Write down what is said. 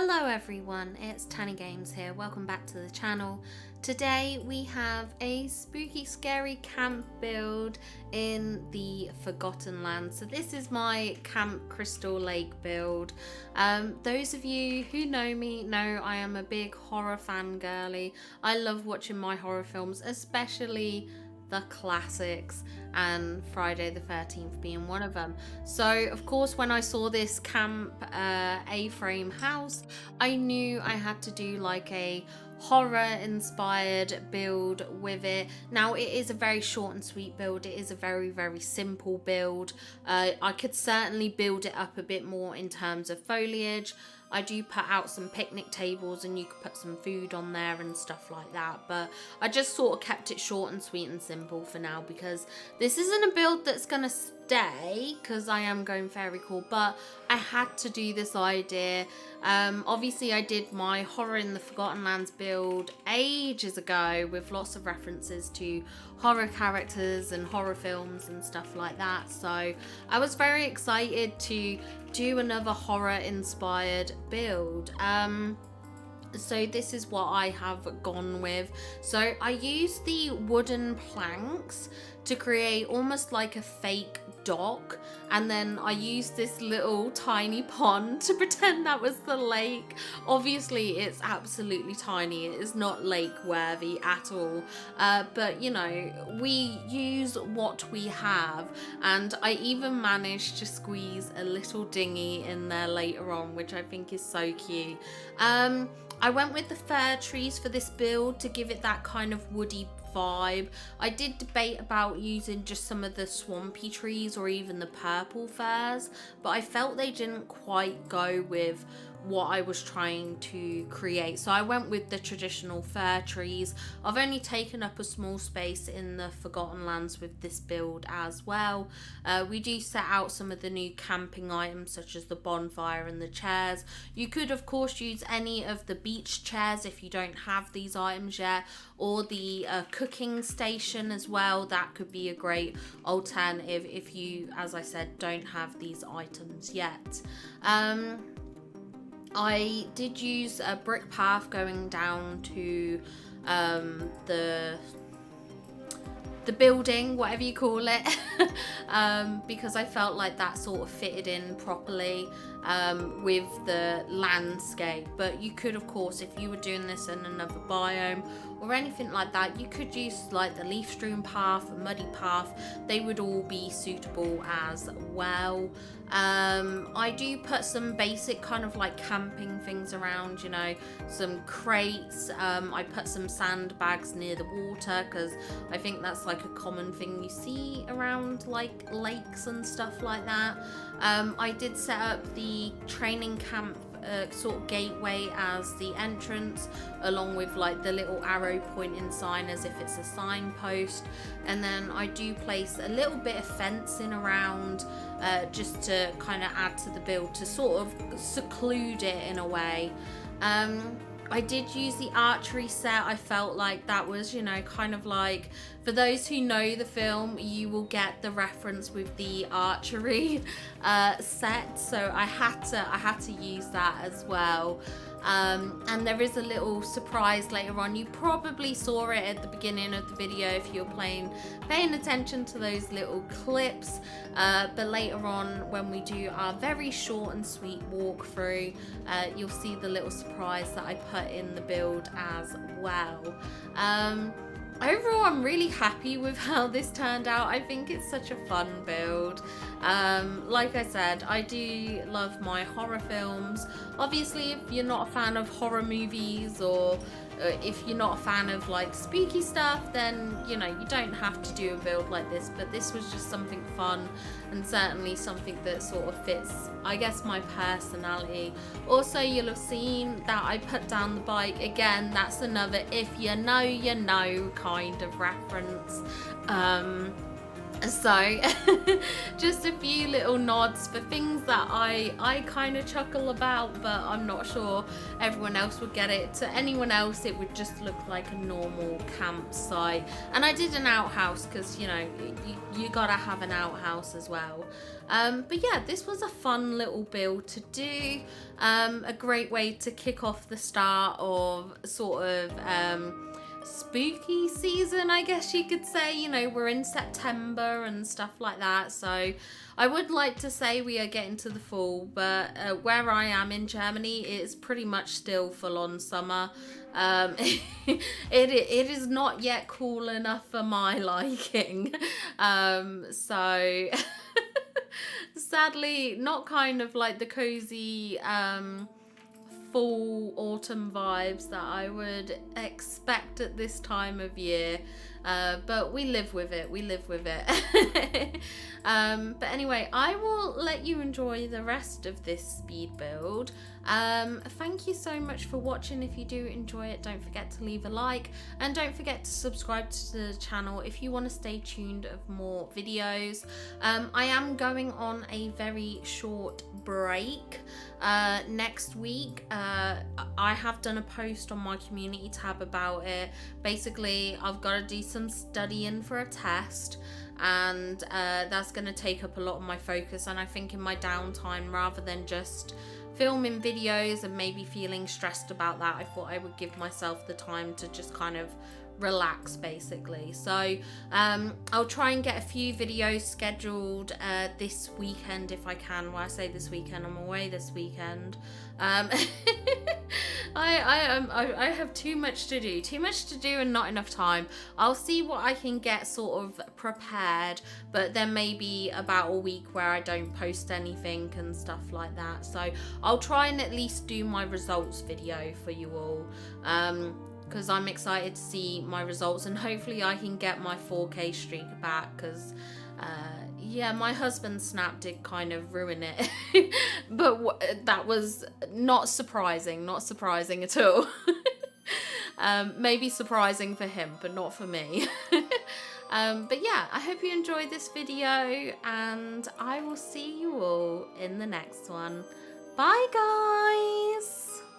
Hello everyone, it's Tanny Games here. Welcome back to the channel. Today we have a spooky scary camp build in the Forgotten Lands. So this is my Camp Crystal Lake build. Those of you who know me know I am a big horror fangirly. I love watching my horror films, especially the classics, and Friday the 13th being one of them. So of course when I saw this camp A-frame house, I knew I had to do like a horror inspired build with it. Now it is a very short and sweet build. It is a very simple build. I could certainly build it up a bit more in terms of foliage. I do put out some picnic tables and you could put some food on there and stuff like that, but I just sort of kept it short and sweet and simple for now because this isn't a build that's gonna stay because I am going very cool, but I had to do this idea. Obviously I did my Horror in the Forgotten Lands build ages ago with lots of references to horror characters and horror films and stuff like that, so I was very excited to do another horror inspired build. So this is what I have gone with. So I used the wooden planks to create almost like a fake dock, and then I used this little tiny pond to pretend that was the lake. Obviously it's absolutely tiny, it is not lake worthy at all, but you know, we use what we have, and I even managed to squeeze a little dinghy in there later on, which I think is so cute. I went with the fir trees for this build to give it that kind of woody vibe. I did debate about using just some of the swampy trees or even the purple firs, but I felt they didn't quite go with what I was trying to create, so I went with the traditional fir trees. I've only taken up a small space in the Forgotten Lands with this build as well. We do set out some of the new camping items such as the bonfire and the chairs. You could of course use any of the beach chairs if you don't have these items yet, or the cooking station as well. That could be a great alternative if you, as I said, don't have these items yet. I did use a brick path going down to the building, whatever you call it, because I felt like that sort of fitted in properly with the landscape. But you could of course, if you were doing this in another biome or anything like that, you could use like the leaf strewn path, a muddy path. They would all be suitable as well. I do put some basic kind of like camping things around, you know, some crates. I put some sandbags near the water because I think that's like a common thing you see around like lakes and stuff like that. I did set up the training camp sort of gateway as the entrance, along with like the little arrow pointing sign as if it's a signpost, and then I do place a little bit of fencing around just to kind of add to the build, to sort of seclude it in a way. I did use the archery set. I felt like that was, you know, kind of like, for those who know the film, you will get the reference with the archery set. So I had to use that as well. And there is a little surprise later on. You probably saw it at the beginning of the video if you're paying attention to those little clips. But later on, when we do our very short and sweet walkthrough, you'll see the little surprise that I put in the build as well. Overall, I'm really happy with how this turned out. I think it's such a fun build. Like I said, I do love my horror films. Obviously, if you're not a fan of horror movies, or if you're not a fan of like spooky stuff, then you know, you don't have to do a build like this, but this was just something fun and certainly something that sort of fits, I guess, my personality. Also, you'll have seen that I put down the bike. Again, that's another if you know, you know kind of reference. So just a few little nods for things that I kind of chuckle about, but I'm not sure everyone else would get it. To anyone else, it would just look like a normal campsite. And I did an outhouse because, you know, you gotta have an outhouse as well. But yeah, this was a fun little build to do. A great way to kick off the start of sort of spooky season, I guess you could say. You know, we're in September and stuff like that, so I would like to say we are getting to the fall, but where I am in Germany, it's pretty much still full on summer. It is not yet cool enough for my liking, so sadly not kind of like the cozy fall autumn vibes that I would expect at this time of year, but we live with it, but anyway, I will let you enjoy the rest of this speed build. Thank you so much for watching. If you do enjoy it, don't forget to leave a like, and don't forget to subscribe to the channel if you want to stay tuned of more videos. I am going on a very short break next week. I have done a post on my community tab about it. Basically, I've got to do some studying for a test, and that's going to take up a lot of my focus, and I think in my downtime, rather than just filming videos and maybe feeling stressed about that, I thought I would give myself the time to just kind of relax, basically. So I'll try and get a few videos scheduled this weekend if I can. Well, I say this weekend, I'm away this weekend. I have too much to do and not enough time. I'll see what I can get sort of prepared, but there may be about a week where I don't post anything and stuff like that. So I'll try and at least do my results video for you all, because I'm excited to see my results, and hopefully I can get my 4K streak back, because yeah, my husband's snap did kind of ruin it. But that was not surprising at all. Maybe surprising for him, but not for me. But yeah, I hope you enjoyed this video, and I will see you all in the next one. Bye guys!